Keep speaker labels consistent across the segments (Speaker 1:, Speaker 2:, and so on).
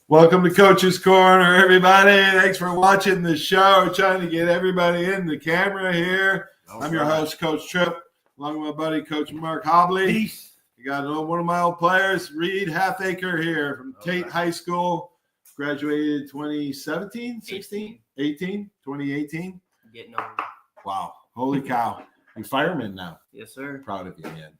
Speaker 1: Welcome to Coach's Corner, everybody. Thanks for watching the show. We're trying to get everybody in the camera here. I'm your host, Coach Tripp, along with my buddy, Coach Mark Hobley.
Speaker 2: Peace.
Speaker 1: We got one of my old players, Reid Halfacre here from Tate HS School. Graduated 2017, 16, 18, 2018.
Speaker 3: Getting old.
Speaker 1: Wow. Holy cow. You're fireman now.
Speaker 3: Yes, sir.
Speaker 1: Proud of you, man.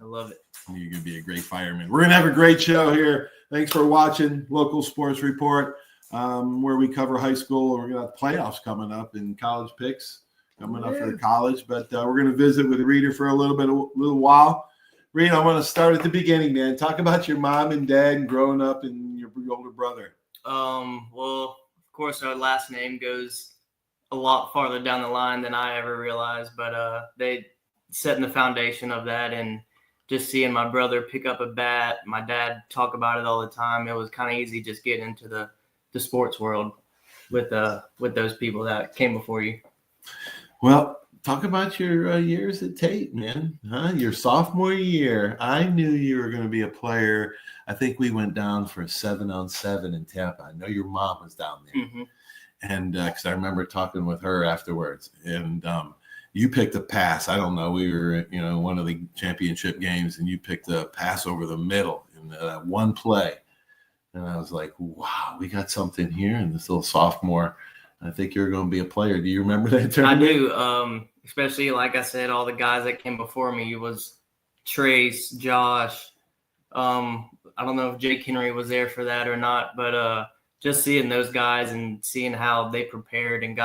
Speaker 3: I love it.
Speaker 1: You're going to be a great fireman. We're going to have a great show here. Thanks for watching Local Sports Report, where we cover high school. We're going to have playoffs coming up and college picks coming up for the college. But we're going to visit with Reader for a little while. Reid, I want to start at the beginning, man. Talk about your mom and dad and growing up and your older brother.
Speaker 3: Well, of course, our last name goes a lot farther down the line than I ever realized. But they setting the foundation of that, and just seeing my brother pick up a bat, my dad talk about it all the time. It was kind of easy just getting into the sports world with those people that came before you.
Speaker 1: Well, talk about your years at Tate, man. Your sophomore year, I knew you were going to be a player. I think we went down for a 7-on-7 in Tampa. I know your mom was down there.
Speaker 3: Mm-hmm.
Speaker 1: And because I remember talking with her afterwards. And you picked a pass. I don't know. We were at, one of the championship games, and you picked a pass over the middle in one play. And I was like, wow, we got something here. And this little sophomore, I think you're going to be a player. Do you remember that tournament?
Speaker 3: I do. Especially, like I said, all the guys that came before me. It was Trace, Josh. I don't know if Jake Henry was there for that or not, but just seeing those guys and seeing how they prepared and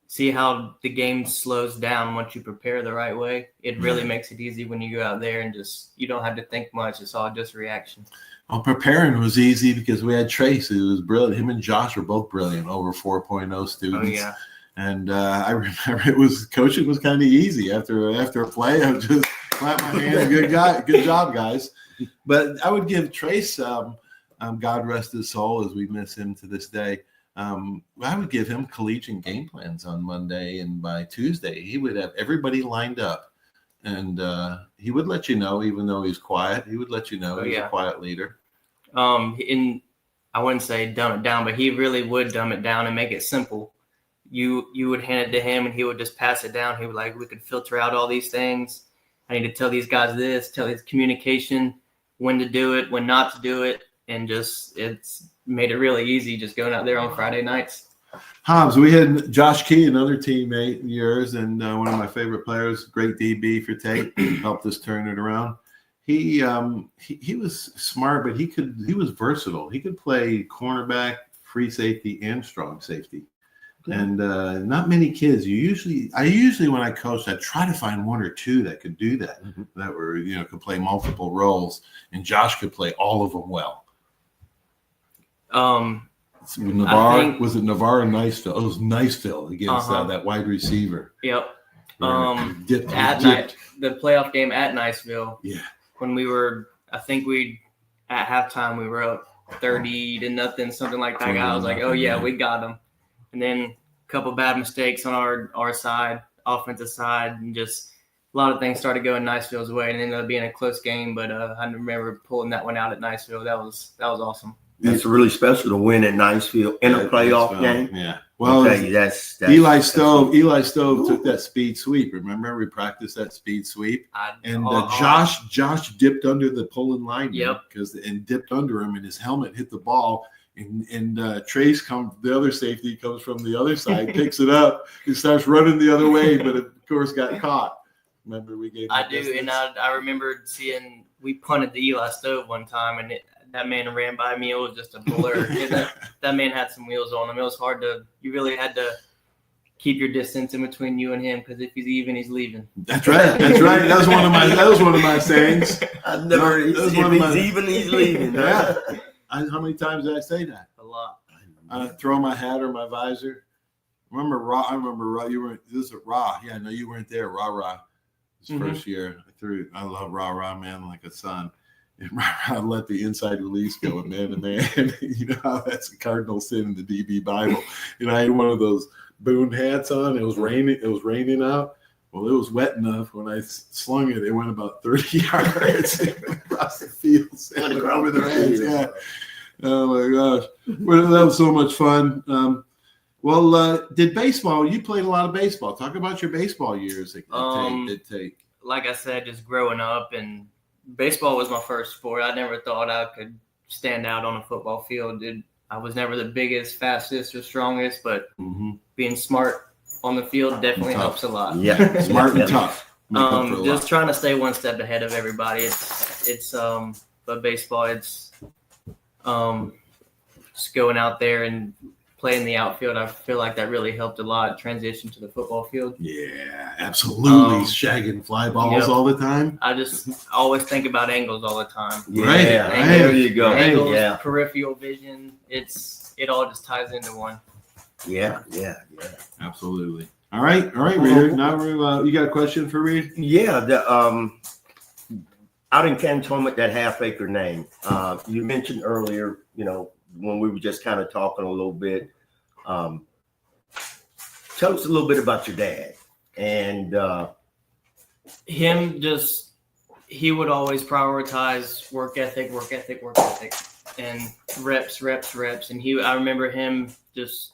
Speaker 3: see how the game slows down once you prepare the right way. It really makes it easy when you go out there and you don't have to think much. It's all just reaction. Well,
Speaker 1: preparing was easy because we had Trace, who was brilliant. Him and Josh were both brilliant, over 4.0 students.
Speaker 3: Oh, yeah.
Speaker 1: And I remember coaching was kind of easy. After a play, I would just clap my hands. Good job, guys. But I would give Trace, God rest his soul, as we miss him to this day. I would give him collegiate game plans on Monday, and by Tuesday he would have everybody lined up, and he would let you know, even though he's quiet. He would let you know he's a quiet leader.
Speaker 3: I wouldn't say dumb it down, but he really would dumb it down and make it simple. You would hand it to him, and he would just pass it down. He would we could filter out all these things. I need to tell these guys this, tell his communication, when to do it, when not to do it, and it's made it really easy just going out there on Friday nights.
Speaker 1: Hobbs, we had Josh Key, another teammate of yours, and one of my favorite players, great DB for Tate, helped us turn it around. He was smart, but he was versatile. He could play cornerback, free safety, and strong safety. Okay. And not many kids. I usually when I coached, I try to find one or two that could do that, that were could play multiple roles, and Josh could play all of them well. Was it Navarre or Niceville? It was Niceville against that wide receiver.
Speaker 3: Yep. Night, the playoff game at Niceville.
Speaker 1: Yeah.
Speaker 3: When at halftime we were up 30-0, something like that. I was like, oh yeah, we got them. And then a couple bad mistakes on our side, offensive side, and just a lot of things started going Niceville's way, and it ended up being a close game. But I remember pulling that one out at Niceville. That was awesome.
Speaker 2: It's really special to win at Niceville in a playoff game.
Speaker 1: Yeah. Well,
Speaker 2: that's
Speaker 1: Eli Stove took that speed sweep. Remember, we practiced that speed sweep, and Josh dipped under the pulling line.
Speaker 3: Yep.
Speaker 1: And dipped under him, and his helmet hit the ball. And Trace the other safety comes from the other side, picks it up, and starts running the other way, but of course got caught. Remember, we gave.
Speaker 3: I do, distance. And I remember seeing we punted the Eli Stove one time, and that man ran by me. It was just a blur. that man had some wheels on him. It was hard you really had to keep your distance in between you and him, because if he's even, he's leaving.
Speaker 1: That's right. That was one of my sayings.
Speaker 2: I've never. If he's even, he's leaving.
Speaker 1: Yeah. How many times did I say that?
Speaker 3: A lot.
Speaker 1: I throw my hat or my visor. I remember Ra. You weren't. This is Ra. Yeah, no, you weren't there. Ra. His first year. I love Ra, man, like a son. And Ra let the inside release go, man to man. You know how that's a cardinal sin in the DB Bible. I had one of those Boone hats on. It was raining out. Well, it was wet enough. When I slung it, it went about 30 yards across the field, over the range. Yeah. Oh my gosh. Well, that was so much fun. Did baseball, you played a lot of baseball. Talk about your baseball years at Tate.
Speaker 3: Like I said, just growing up, and baseball was my first sport. I never thought I could stand out on a football field. I was never the biggest, fastest, or strongest, but being smart on the field definitely helps a lot.
Speaker 2: Yeah,
Speaker 1: smart and tough.
Speaker 3: Just trying to stay one step ahead of everybody. But baseball, it's just going out there and playing the outfield. I feel like that really helped a lot. Transition to the football field.
Speaker 1: Yeah, absolutely. Shagging fly balls all the time.
Speaker 3: I just always think about angles all the time.
Speaker 2: Yeah,
Speaker 1: Right.
Speaker 2: there you go.
Speaker 3: Angles, peripheral vision. It all just ties into one.
Speaker 2: Yeah.
Speaker 1: Absolutely. All right, Reid. Now you got a question for Reid?
Speaker 2: Yeah, out in Cantonment, that Halfacre name. You mentioned earlier, when we were just kind of talking a little bit. Tell us a little bit about your dad. And
Speaker 3: he would always prioritize work ethic, and reps. And I remember him just,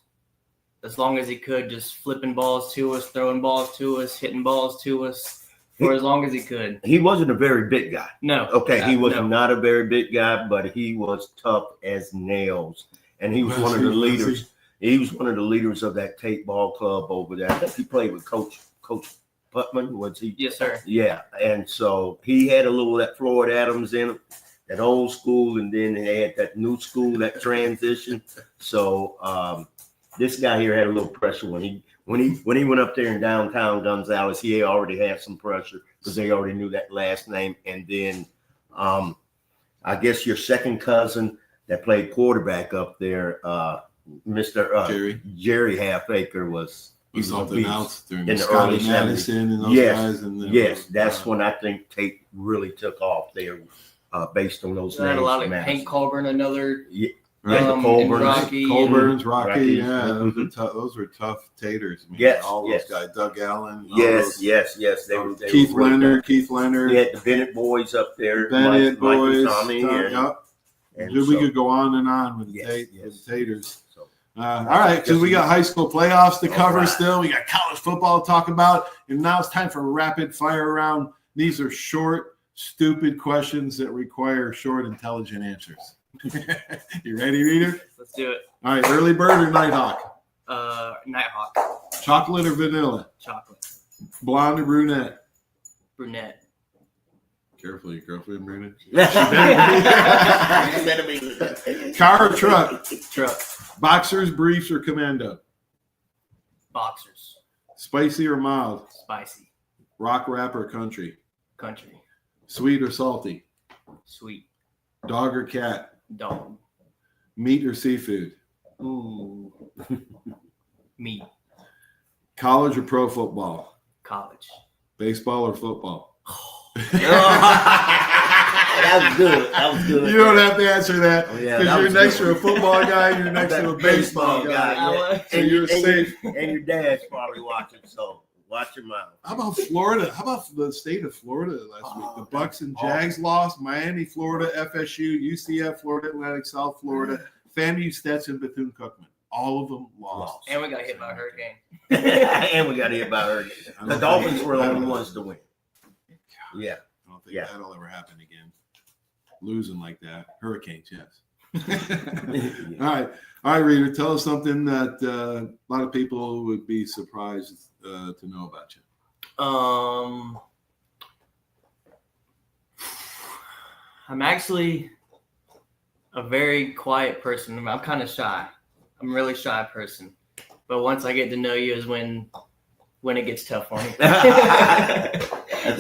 Speaker 3: as long as he could, just flipping balls to us, throwing balls to us, hitting balls to us for as long as he could.
Speaker 2: He wasn't a very big guy.
Speaker 3: No.
Speaker 2: Okay, he was not a very big guy, but he was tough as nails. And he was one of the leaders. He was one of the leaders of that Tate ball club over there. I think he played with Coach Putman, was he?
Speaker 3: Yes, sir.
Speaker 2: Yeah, and so he had a little of that Floyd Adams in him, that old school, and then they had that new school, that transition. So this guy here had a little pressure when he went up there in downtown Gonzales. He already had some pressure because they already knew that last name. And then I guess your second cousin that played quarterback up there, Mr. Jerry Halfacre was
Speaker 1: something else during
Speaker 2: in the
Speaker 1: Scotty
Speaker 2: early
Speaker 1: Madison
Speaker 2: 70s.
Speaker 1: and those guys. And
Speaker 2: That's when I think Tate really took off there, based on those names.
Speaker 3: Had a lot of Hank Colburn, another.
Speaker 2: Yeah.
Speaker 1: Colburn's, Rocky. Yeah,
Speaker 2: Mm-hmm.
Speaker 1: those were tough taters. Man.
Speaker 2: Yes,
Speaker 1: all those guys. Doug Allen.
Speaker 2: Yes. They were
Speaker 1: Keith
Speaker 2: really
Speaker 1: Leonard.
Speaker 2: We had the Bennett boys up there.
Speaker 1: Bennett boys.
Speaker 2: And
Speaker 1: we could go on and on with the taters. All right, because we got high school playoffs to cover still. We got college football to talk about. And now it's time for a rapid fire round. These are short, stupid questions that require short, intelligent answers. You ready, Reader?
Speaker 3: Let's do it.
Speaker 1: All right, early bird or nighthawk?
Speaker 3: Nighthawk.
Speaker 1: Chocolate or vanilla?
Speaker 3: Chocolate.
Speaker 1: Blonde or brunette?
Speaker 3: Brunette.
Speaker 1: Careful, your girlfriend, brunette.
Speaker 2: Better
Speaker 1: Car or truck?
Speaker 3: Truck.
Speaker 1: Boxers, briefs, or commando?
Speaker 3: Boxers.
Speaker 1: Spicy or mild?
Speaker 3: Spicy.
Speaker 1: Rock, rap, or country?
Speaker 3: Country.
Speaker 1: Sweet or salty?
Speaker 3: Sweet.
Speaker 1: Dog or cat?
Speaker 3: Dog.
Speaker 1: Meat or seafood?
Speaker 3: Ooh. Meat.
Speaker 1: College or pro football?
Speaker 3: College.
Speaker 1: Baseball or football?
Speaker 2: That was good.
Speaker 1: You don't have to answer that because you're next to a football guy, you're next to a baseball guy.
Speaker 2: Yeah.
Speaker 1: So you're safe.
Speaker 2: And your dad's probably watching, so watch your mouth.
Speaker 1: How about Florida? How about the state of Florida last week? The Bucks and Jags lost. Miami, Florida, FSU, UCF, Florida Atlantic, South Florida, FAMU, Stetson, Bethune-Cookman. All of them lost.
Speaker 3: And we got hit by a hurricane.
Speaker 2: The Dolphins were the only ones to win. Yeah.
Speaker 1: I don't think that'll ever happen again. Losing like that. Hurricanes, yes. All right, Reader, tell us something that a lot of people would be surprised to know about you.
Speaker 3: I'm actually a very quiet person. I'm kind of shy. I'm a really shy person. But once I get to know you is when it gets tough for me.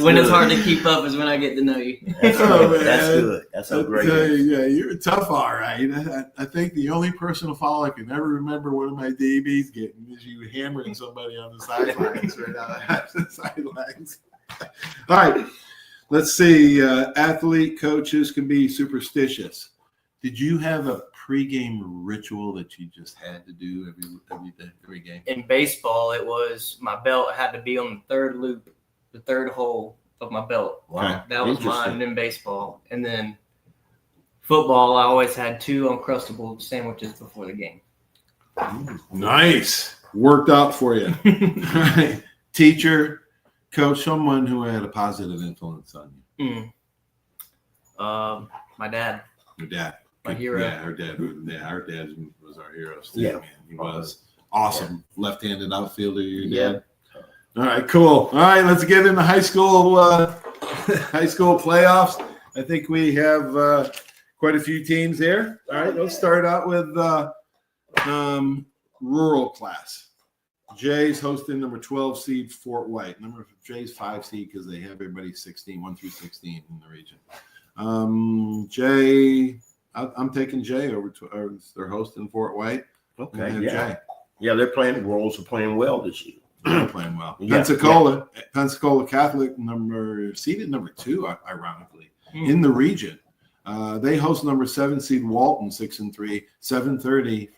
Speaker 3: When it's hard to keep up is when I get to know you.
Speaker 2: That's good. That's so great.
Speaker 1: Yeah, you're tough, all right. I think the only personal foul I can ever remember one of my DBs getting is you hammering somebody on the sidelines right out the sidelines. All right, let's see. Athlete coaches can be superstitious. Did you have a pregame ritual that you just had to do every game?
Speaker 3: In baseball, it was my belt had to be on the third loop, the third hole of my belt.
Speaker 2: Wow.
Speaker 3: That was mine in baseball. And then football, I always had 2 Uncrustable sandwiches before the game.
Speaker 1: Nice. Worked out for you. All right. Teacher, coach, someone who had a positive influence on you.
Speaker 3: My dad.
Speaker 1: Your dad.
Speaker 3: My hero.
Speaker 1: Yeah, our dad was our hero. Too,
Speaker 2: Yeah.
Speaker 1: man. He was awesome. Left-handed outfielder, your dad.
Speaker 2: Yeah.
Speaker 1: All right, cool. All right, let's get into high school playoffs. I think we have quite a few teams here. All right, let's start out with rural class. Jay's hosting number 12 seed Fort White. Jay's 5 seed because they have everybody 16, 1 through 16 in the region. Jay, I'm taking Jay over to. They're hosting Fort White.
Speaker 2: Okay.
Speaker 1: Jay.
Speaker 2: Yeah, they're playing. The Royals are playing well this year.
Speaker 1: They're playing well.
Speaker 2: Yeah,
Speaker 1: Pensacola Catholic seeded number 2, ironically, in the region. They host number 7 seed Walton 6-3, 7:30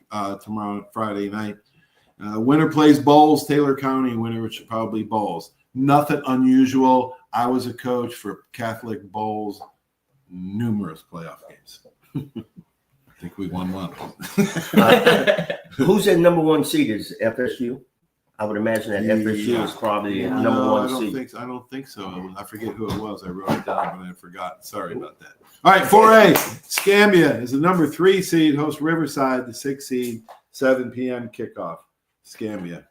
Speaker 1: tomorrow Friday night. Winner plays Bowles, Taylor County winner, which is probably Bowles. Nothing unusual. I was a coach for Catholic Bowles, numerous playoff games. I think we won one.
Speaker 2: Who's that number 1 seed? Is FSU? I would imagine that FSU is probably number 1 seed.
Speaker 1: I don't think so. I forget who it was. I wrote it down, but I forgot. Sorry about that. All right, 4A. Scambia is the number 3 seed, hosts Riverside, the 6 seed, 7 p.m. kickoff. Scambia,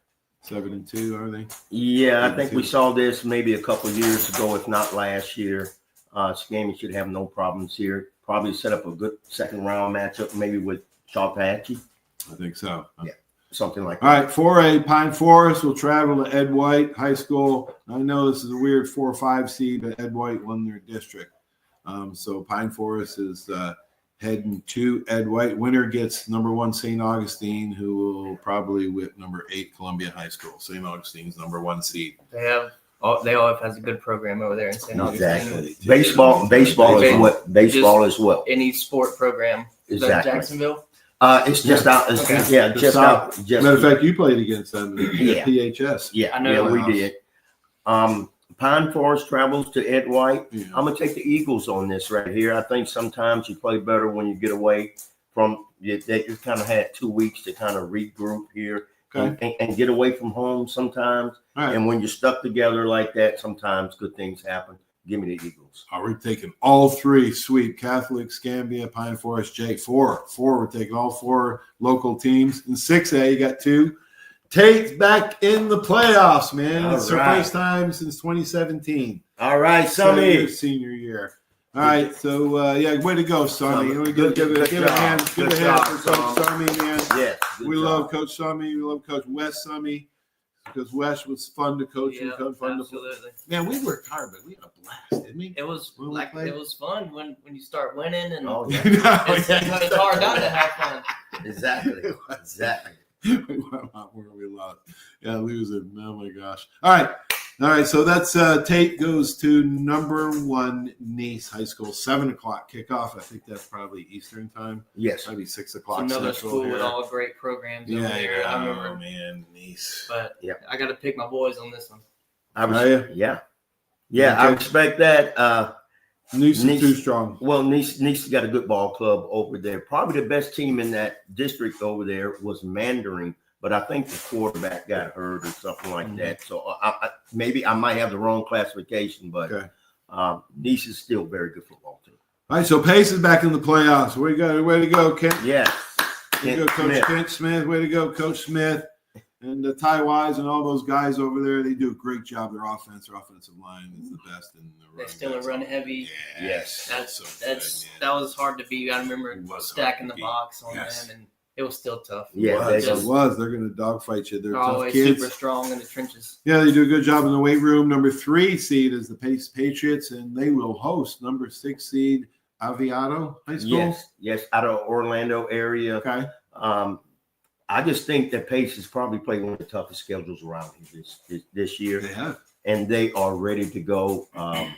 Speaker 1: 7-2, are they?
Speaker 2: Yeah, I think we saw this maybe a couple of years ago, if not last year. Scambia should have no problems here. Probably set up a good second round matchup, maybe with Halfacre.
Speaker 1: I think so.
Speaker 2: Yeah, something like
Speaker 1: All
Speaker 2: that.
Speaker 1: right, 4A, Pine Forest will travel to Ed White High School. I know this is a weird 4 or 5 seed, but Ed White won their district. So Pine Forest is heading to Ed White. Winner gets number 1 St. Augustine, who will probably whip number 8 Columbia High School. St. Augustine's number 1 seed.
Speaker 3: They all have a good program over there in St. Augustine.
Speaker 2: Exactly. Baseball as well.
Speaker 3: Any sport program. Is that
Speaker 2: Exactly.
Speaker 3: Jacksonville?
Speaker 2: It's just out. Yeah, just out. Just
Speaker 1: Matter of fact, you played against them at
Speaker 2: Yeah.
Speaker 1: PHS.
Speaker 2: Yeah,
Speaker 3: I know.
Speaker 2: we did. Pine Forest travels to Ed White.
Speaker 1: Yeah.
Speaker 2: I'm gonna take the Eagles on this right here. I think sometimes you play better when you get away from. You kind of had 2 weeks to kind of regroup here and get away from home sometimes.
Speaker 1: All right.
Speaker 2: And when you're stuck together like that, sometimes good things happen. Give me the Eagles.
Speaker 1: We're taking all 3 sweep: Catholic, Scambia, Pine Forest, Jay. 4. We're taking all 4 local teams. In 6A, you got 2. Tate's back in the playoffs, man.
Speaker 2: All
Speaker 1: It's
Speaker 2: right.
Speaker 1: the first time since 2017.
Speaker 2: All right, Sonny.
Speaker 1: Senior year. All right, so way to go, Sonny.
Speaker 2: Good
Speaker 1: Give a hand for
Speaker 2: Good job,
Speaker 1: Coach Sonny, man.
Speaker 2: Yes.
Speaker 1: We love Coach Sonny. We love Coach Wes Sonny because Wes was fun to coach and fun to play.
Speaker 3: Absolutely.
Speaker 1: Man, we worked hard, but we had a blast, didn't we?
Speaker 3: It was
Speaker 1: When we played?
Speaker 3: it was fun when you start winning and
Speaker 2: Oh, yeah.
Speaker 3: it's hard not to have fun.
Speaker 2: Exactly.
Speaker 1: We went out where we lost. Yeah, losing. Oh my gosh. All right. So that's Tate goes to number 1 Nice High School, 7:00 kickoff. I think that's probably Eastern time.
Speaker 2: Yes.
Speaker 1: Maybe 6:00.
Speaker 3: It's another
Speaker 1: Central
Speaker 3: school
Speaker 1: here.
Speaker 3: with all great programs over there. I remember,
Speaker 1: man, Nice.
Speaker 3: but
Speaker 2: Yeah.
Speaker 3: I got to pick my boys on this one.
Speaker 2: Yeah. I
Speaker 1: Okay.
Speaker 2: respect that.
Speaker 1: Nice is
Speaker 2: Nice.
Speaker 1: too strong.
Speaker 2: Well, Nice got a good ball club over there. Probably the best team in that district over there was Mandarin, but I think the quarterback got hurt or something like that. So maybe I might have the wrong classification, but Nice is still a very good football team.
Speaker 1: All right, so Pace is back in the playoffs. Way to go, Kent.
Speaker 2: Yes.
Speaker 1: Way to go, Coach Kent Smith. Way to go, Coach Smith. And Ty Wise and all those guys over there, they do a great job. Their offensive line is the best in the run.
Speaker 3: They're still a run heavy.
Speaker 2: Yes.
Speaker 3: That was hard to beat. I remember
Speaker 1: It was
Speaker 3: stacking the
Speaker 1: hard to beat.
Speaker 3: box on
Speaker 1: Yes.
Speaker 3: them, and it was still tough.
Speaker 2: Yeah,
Speaker 1: it was. They're going to dogfight you. They're tough
Speaker 3: Always
Speaker 1: kids.
Speaker 3: super strong in the trenches.
Speaker 1: Yeah, they do a good job in the weight room. Number 3 seed is the Patriots, and they will host number 6 seed Aviado High School.
Speaker 2: Yes, out of Orlando area.
Speaker 1: Okay.
Speaker 2: I just think that Pace has probably played one of the toughest schedules around here this year,
Speaker 1: They have.
Speaker 2: and they are ready to go. I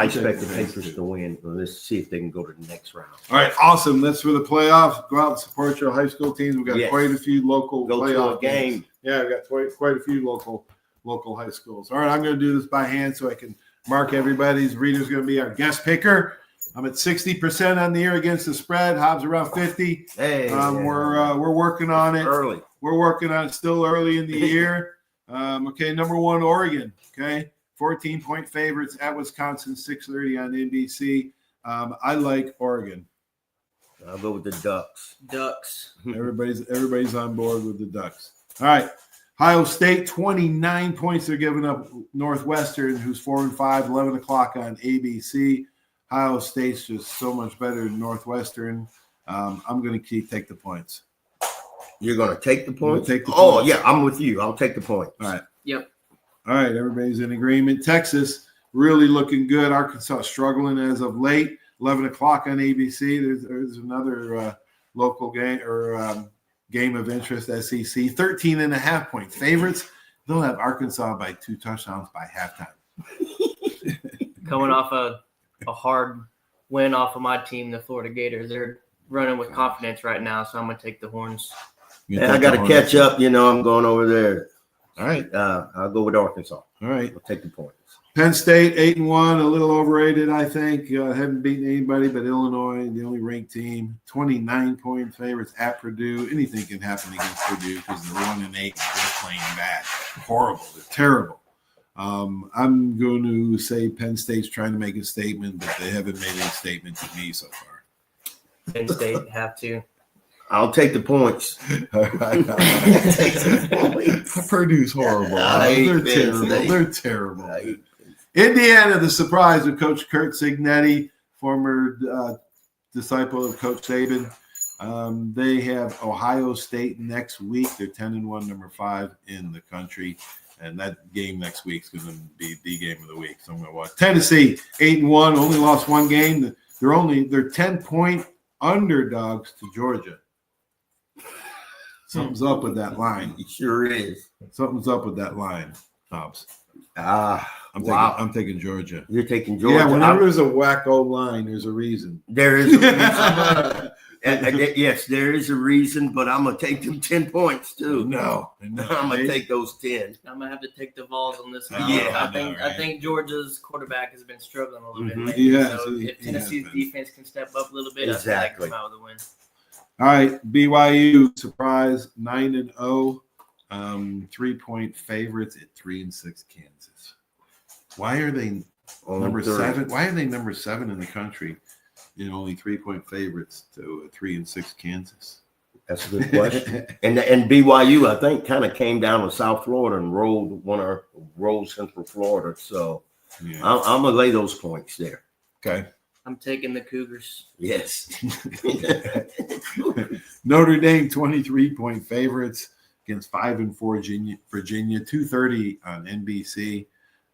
Speaker 2: expect the
Speaker 1: They
Speaker 2: Pacers to win. Let's see if they can go to the next round.
Speaker 1: All right, awesome. That's for the playoffs. Go out and support your high school teams. We've got
Speaker 2: Yes.
Speaker 1: quite a few local
Speaker 2: Go to
Speaker 1: playoff
Speaker 2: a game.
Speaker 1: games. Yeah, we've got quite a few local high schools. All right, I'm going to do this by hand so I can mark everybody's. Rita's going to be our guest picker. I'm at 60% on the year against the spread. Hobbs around 50.
Speaker 2: Hey,
Speaker 1: We're working on it.
Speaker 2: early.
Speaker 1: We're working on it. Still early in the year. Okay, number 1, Oregon. Okay, 14-point favorites at Wisconsin, 6:30 on NBC. I like Oregon.
Speaker 2: I'll go with the Ducks.
Speaker 3: Ducks.
Speaker 1: Everybody's on board with the Ducks. All right. Ohio State, 29 points they're giving up. Northwestern, who's 4-5, 11 o'clock on ABC. Ohio State's just so much better than Northwestern. I'm going to take the points.
Speaker 2: You're going to take the points?
Speaker 1: Take the
Speaker 2: points. Yeah, I'm with you. I'll take the points.
Speaker 1: All right.
Speaker 3: Yep.
Speaker 1: All right, everybody's in agreement. Texas, really looking good. Arkansas struggling as of late. 11 o'clock on ABC. There's another local game or game of interest, SEC. 13.5-point favorites. They'll have Arkansas by 2 touchdowns by halftime.
Speaker 3: Coming off a hard win off of my team, the Florida Gators. They're running with confidence right now, so I'm going to take the Horns.
Speaker 2: Yeah, I got to catch up. I'm going over there.
Speaker 1: All right.
Speaker 2: I'll go with Arkansas.
Speaker 1: All right.
Speaker 2: I'll take the points.
Speaker 1: Penn State, 8-1, a little overrated, I think. Haven't beaten anybody but Illinois, the only ranked team. 29-point favorites at Purdue. Anything can happen against Purdue because they're 1-8. They're playing bad. Horrible. They're terrible. I'm going to say Penn State's trying to make a statement, but they haven't made any statement to me so far.
Speaker 3: Penn State have to.
Speaker 2: I'll take the points.
Speaker 1: Purdue's horrible.
Speaker 2: They're
Speaker 1: terrible. They're terrible. Indiana, the surprise with Coach Kurt Cignetti, former disciple of Coach Saban. They have Ohio State next week. They're 10-1, number 5 in the country. And that game next week is going to be the game of the week. So I'm going to watch. Tennessee, 8-1, only lost 1 game. They're 10-point underdogs to Georgia. Something's up with that line.
Speaker 2: It sure is.
Speaker 1: Something's up with that line, Hobbs. I'm taking Georgia.
Speaker 2: You're taking Georgia.
Speaker 1: Yeah, whenever there's a wacko line, there's a reason.
Speaker 2: There is a reason. Yes, there is a reason, but I'm going to take them 10 points, too.
Speaker 1: No.
Speaker 2: I'm going to take those 10.
Speaker 3: I'm going to have to take the Vols on this one.
Speaker 2: Yeah,
Speaker 3: I think Georgia's quarterback has been struggling a little bit lately.
Speaker 1: Yeah,
Speaker 3: so if Tennessee's defense can step up a little bit,
Speaker 2: exactly.
Speaker 3: I think they come out with a win.
Speaker 1: All right, BYU, surprise, 9-0, 3-point favorites at 3-6 Kansas. Why are they number 7? Why are they number 7 in the country and only 3-point favorites to 3-6 Kansas?
Speaker 2: That's a good question. and BYU, I think, kind of came down to South Florida and rolled Central Florida. So yeah. I'm gonna lay those points there.
Speaker 1: Okay.
Speaker 3: I'm taking the Cougars.
Speaker 2: Yes.
Speaker 1: Notre Dame, 23-point favorites against 5-4 Virginia, 2:30 on NBC.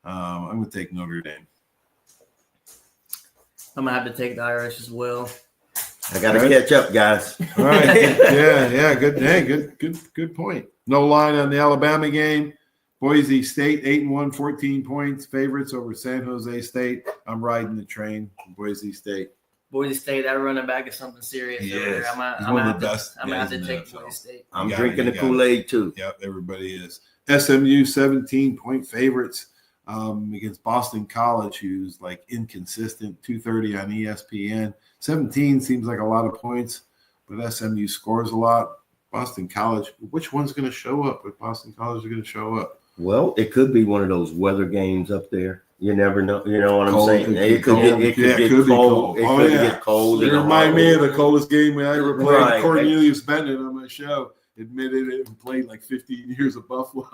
Speaker 1: I'm going to take Notre Dame.
Speaker 3: I'm going to have to take the Irish as well.
Speaker 2: I got to catch up, guys.
Speaker 1: All right. Yeah. Good. Hey, good point. No line on the Alabama game. Boise State, 8-1, 14 points, favorites over San Jose State. I'm riding the train from Boise State.
Speaker 3: Boise State, that running back is something serious.
Speaker 1: Yes.
Speaker 3: I'm going to have to take Boise State.
Speaker 2: I'm drinking the Kool-Aid, too.
Speaker 1: Yep, everybody is. SMU, 17-point favorites against Boston College, who's like inconsistent, 2:30 on ESPN. 17 seems like a lot of points, but SMU scores a lot. Boston College, which one's going to show up? If Boston College is going to show up?
Speaker 2: Well, it could be one of those weather games up there. You never know. You know what I'm saying? It could get cold. It could get cold.
Speaker 1: It remind me of the coldest game I ever played.
Speaker 2: Right.
Speaker 1: Cornelius Bennett on my show admitted it and played like 15 years of Buffalo.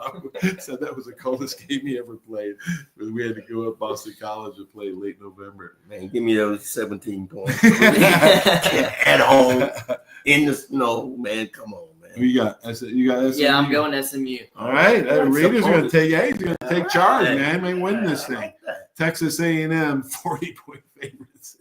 Speaker 1: Said that was the coldest game he ever played. We had to go up Boston College and play late November.
Speaker 2: Man, give me those 17 points at home in the snow, man. Come on.
Speaker 1: You got SMU?
Speaker 3: Yeah, I'm going SMU.
Speaker 1: All right, Reid is going to take. Yeah, he's going to take charge, man. May win this thing.
Speaker 2: Like
Speaker 1: Texas A&M, 40-point favorites.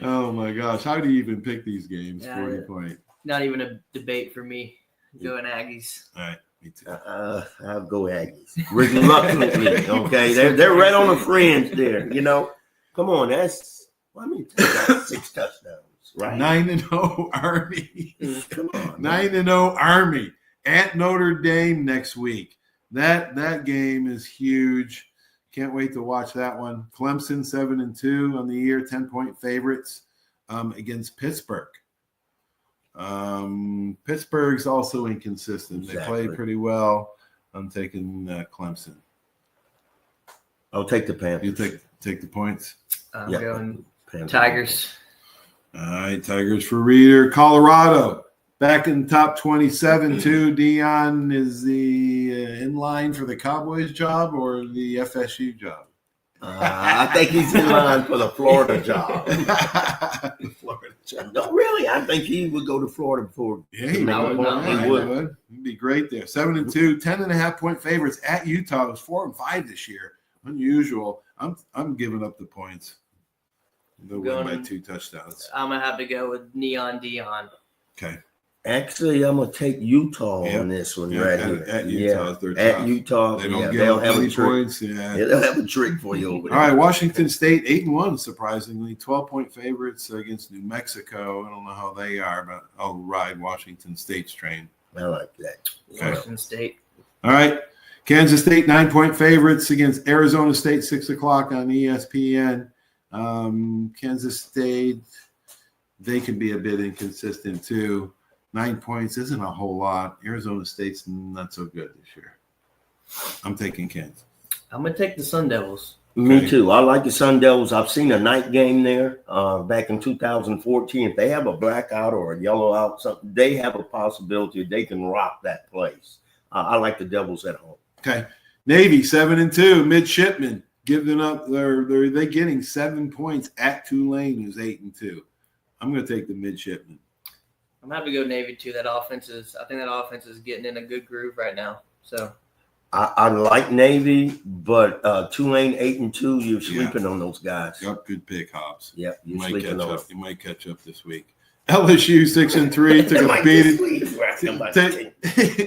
Speaker 1: Oh my gosh, how do you even pick these games? 40-point.
Speaker 3: Not even a debate for me. Going Aggies.
Speaker 1: All right, me too.
Speaker 2: I'll go Aggies. Reluctantly, okay. They're right on the fringe there. You know, come on. That's 6 touchdowns. Right.
Speaker 1: 9-0 Army.
Speaker 2: Come on.
Speaker 1: 9-0 Army at Notre Dame next week. That game is huge. Can't wait to watch that one. Clemson 7-2 on the year, 10-point favorites against Pittsburgh. Pittsburgh's also inconsistent. They play pretty well. I'm taking Clemson.
Speaker 2: I'll take the Panthers.
Speaker 1: You take the points?
Speaker 3: I'm going Tigers.
Speaker 1: All right, Tigers for Reader. Colorado, back in the top 27 too. Dion, is the in line for the Cowboys job or the FSU job?
Speaker 2: I think he's in line for the Florida job.
Speaker 1: Florida job.
Speaker 2: No, really, I think he would go to Florida before.
Speaker 1: Yeah, he would. He'd be great there. 7-2, 10.5-point favorites at Utah. It was 4-5 this year. Unusual. I'm giving up the points. They'll win by 2 touchdowns.
Speaker 3: I'm gonna have to go with Neon Dion.
Speaker 1: Okay.
Speaker 2: Actually, I'm gonna take Utah on this one right here.
Speaker 1: At Utah,
Speaker 2: at Utah,
Speaker 1: they don't
Speaker 2: they'll have a trick.
Speaker 1: Points. Yeah,
Speaker 2: they'll have a trick for you over there.
Speaker 1: All right, Washington State 8-1, surprisingly, 12-point favorites against New Mexico. I don't know how they are, but I'll ride Washington State's train.
Speaker 2: I like that.
Speaker 1: Okay.
Speaker 3: Washington State.
Speaker 1: All right, Kansas State 9-point favorites against Arizona State, 6:00 on ESPN. Kansas State, they can be a bit inconsistent too. 9 points isn't a whole lot. Arizona State's not so good this year. I'm taking Kansas.
Speaker 3: I'm going to take the Sun Devils.
Speaker 2: Me too. I like the Sun Devils. I've seen a night game there back in 2014. If they have a blackout or a yellow out, something, they have a possibility they can rock that place. I like the Devils at home.
Speaker 1: Okay. Navy 7-2, midshipmen giving up. They're getting 7 points at Tulane, who's 8-2. I'm going to take the midshipmen.
Speaker 3: I'm happy to go Navy too. I think that offense is getting in a good groove right now. So
Speaker 2: I like Navy, but Tulane 8-2. You're sleeping on those guys.
Speaker 1: Yep, good pick, Hobbs.
Speaker 2: Yep,
Speaker 1: you might catch up. You might catch up this week. LSU 6-3 took a beating.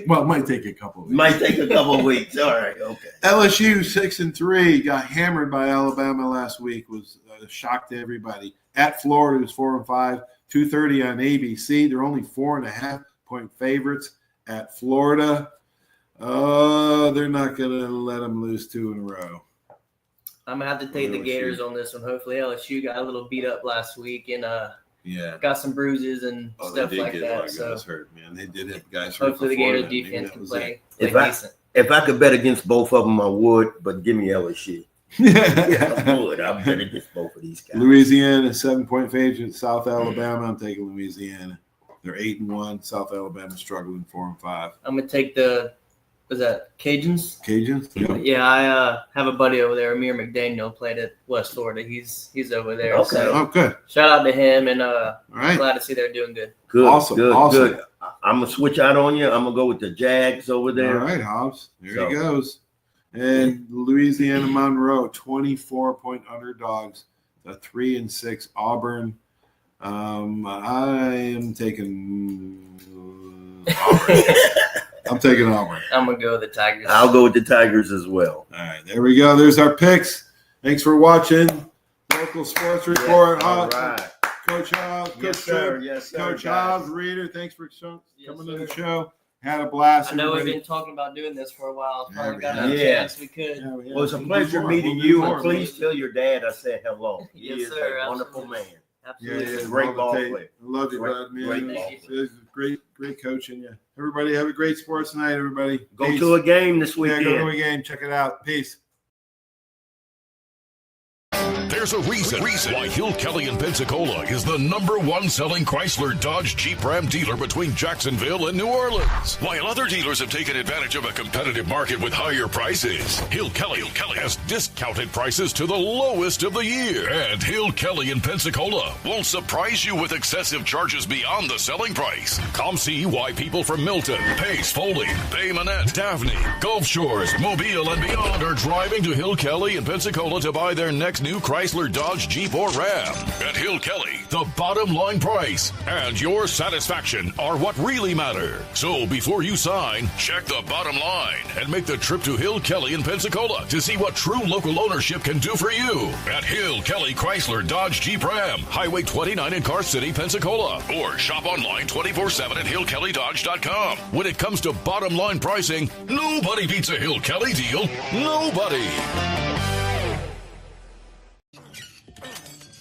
Speaker 1: Well, it might take a couple of weeks.
Speaker 2: Might take a couple of weeks. All right, okay.
Speaker 1: LSU 6-3 got hammered by Alabama last week. Was a shock to everybody. At Florida, it was 4-5. 2:30 on ABC. They're only 4.5-point favorites at Florida. They're not going to let them lose 2 in a row.
Speaker 3: I'm going to have to take the Gators on this one. Hopefully LSU got a little beat up last week and got some bruises and stuff like that. So
Speaker 1: guys hurt, man. They did have guys hurt.
Speaker 3: Hopefully the Gators defense can play
Speaker 2: decent. If I could bet against both of them, I would, but give me LSU. I would. I'm bet against both of these guys.
Speaker 1: Louisiana 7-point favorite. South Alabama. I'm taking Louisiana. They're 8-1. South Alabama struggling 4-5.
Speaker 3: I'm gonna take was that Cajuns?
Speaker 1: Cajuns. Yep.
Speaker 3: Yeah, I have a buddy over there, Amir McDaniel, played at West Florida. He's over there.
Speaker 2: Okay.
Speaker 3: So
Speaker 1: good.
Speaker 3: Shout out to him, and
Speaker 1: right.
Speaker 3: Glad to see they're doing good.
Speaker 2: Good.
Speaker 1: Awesome.
Speaker 2: Good. I'm gonna switch out on you. I'm gonna go with the Jags over there.
Speaker 1: All right, Hobbs. There he goes. And Louisiana Monroe, 24-point underdogs. The 3-6 Auburn. I am taking Auburn. I'm taking Auburn.
Speaker 3: I'm gonna go with the Tigers.
Speaker 2: I'll go with the Tigers as well.
Speaker 1: All right, there we go. There's our picks. Thanks for watching. Local Sports Report.
Speaker 2: All right.
Speaker 1: Coach Hobbs.
Speaker 2: Yes, sir. Yes, sir.
Speaker 1: Coach Hobbs, Reader, thanks for coming to the show. Had a blast.
Speaker 3: I know we've been talking about doing this for a while. Probably got a chance we could.
Speaker 2: Well, it's a pleasure meeting you, and please tell your dad I said hello. He is a wonderful man.
Speaker 3: Absolutely.
Speaker 2: Great ball player.
Speaker 1: I love you, bud, man. It was great coaching you. Everybody have a great sports night, everybody.
Speaker 2: Go to a game this weekend.
Speaker 1: Yeah, go to a game. Check it out. Peace.
Speaker 4: There's a reason why Hill Kelly in Pensacola is the #1 selling Chrysler Dodge Jeep Ram dealer between Jacksonville and New Orleans. While other dealers have taken advantage of a competitive market with higher prices, Hill Kelly has discounted prices to the lowest of the year. And Hill Kelly in Pensacola won't surprise you with excessive charges beyond the selling price. Come see why people from Milton, Pace, Foley, Bay Minette, Daphne, Gulf Shores, Mobile, and beyond are driving to Hill Kelly in Pensacola to buy their next new Chrysler, Dodge, Jeep, or Ram. At Hill Kelly, the bottom line price and your satisfaction are what really matter. So before you sign, check the bottom line and make the trip to Hill Kelly in Pensacola to see what true local ownership can do for you. At Hill Kelly Chrysler, Dodge, Jeep, Ram, Highway 29 in Car City, Pensacola. Or shop online 24/7 at hillkellydodge.com. When it comes to bottom line pricing, nobody beats a Hill Kelly deal. Nobody.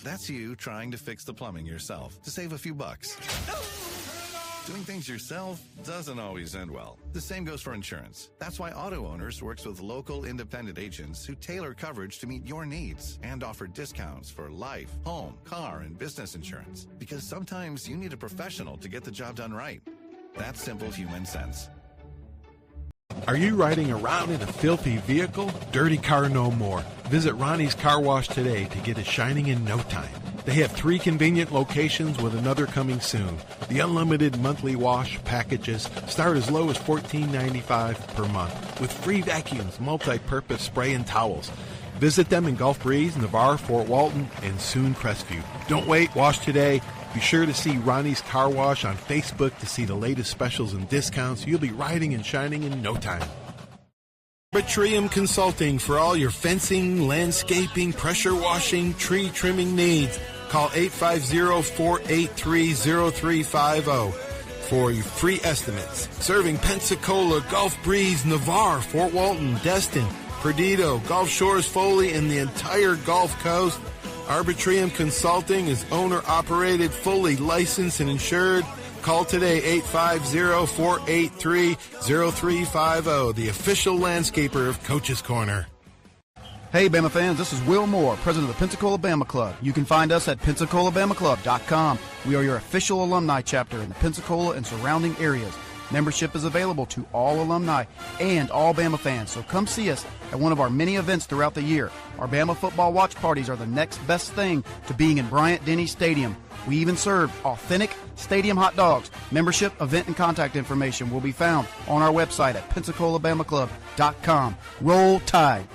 Speaker 5: That's you trying to fix the plumbing yourself to save a few bucks. Doing things yourself doesn't always end well. The same goes for insurance. That's why Auto Owners works with local independent agents who tailor coverage to meet your needs and offer discounts for life, home, car, and business insurance. Because sometimes you need a professional to get the job done right. That's simple human sense.
Speaker 6: Are you riding around in a filthy vehicle? Dirty car no more. Visit Ronnie's Car Wash today to get it shining in no time. They have 3 convenient locations with another coming soon. The unlimited monthly wash packages start as low as $14.95 per month with free vacuums, multi-purpose spray, and towels. Visit them in Gulf Breeze, Navarre, Fort Walton, and soon Crestview. Don't wait, wash today. Be sure to see Ronnie's Car Wash on Facebook to see the latest specials and discounts. You'll be riding and shining in no time. Arbitrium Consulting for all your fencing, landscaping, pressure washing, tree trimming needs. Call 850-483-0350 for your free estimates. Serving Pensacola, Gulf Breeze, Navarre, Fort Walton, Destin, Perdido, Gulf Shores, Foley, and the entire Gulf Coast. Arbitrium Consulting is owner-operated, fully licensed and insured. Call today, 850-483-0350, the official landscaper of Coach's Corner.
Speaker 7: Hey, Bama fans, this is Will Moore, president of the Pensacola Bama Club. You can find us at PensacolaBamaClub.com. We are your official alumni chapter in the Pensacola and surrounding areas. Membership is available to all alumni and all Bama fans, so come see us at one of our many events throughout the year. Our Bama football watch parties are the next best thing to being in Bryant-Denny Stadium. We even serve authentic stadium hot dogs. Membership, event, and contact information will be found on our website at PensacolaBamaClub.com. Roll Tide.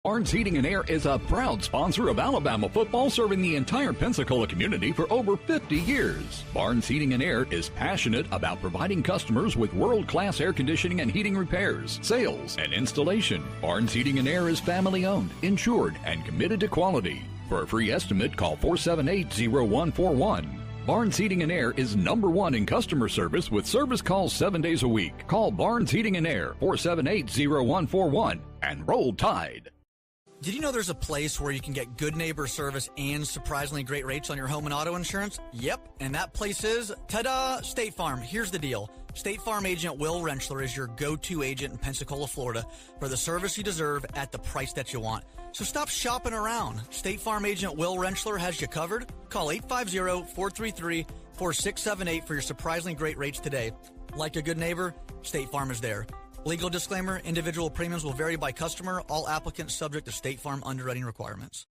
Speaker 8: Barnes Heating and Air is a proud sponsor of Alabama football, serving the entire Pensacola community for over 50 years. Barnes Heating and Air is passionate about providing customers with world-class air conditioning and heating repairs, sales, and installation. Barnes Heating and Air is family-owned, insured, and committed to quality. For a free estimate, call 478-0141. Barnes Heating and Air is #1 in customer service with service calls 7 days a week. Call Barnes Heating and Air, 478-0141, and roll Tide.
Speaker 9: Did you know there's a place where you can get good neighbor service and surprisingly great rates on your home and auto insurance? Yep, and that place is, ta-da, State Farm. Here's the deal. State Farm agent Will Rentschler is your go-to agent in Pensacola, Florida for the service you deserve at the price that you want. So stop shopping around. State Farm agent Will Rentschler has you covered. Call 850-433-4678 for your surprisingly great rates today. Like a good neighbor, State Farm is there. Legal disclaimer, individual premiums will vary by customer. All applicants subject to State Farm underwriting requirements.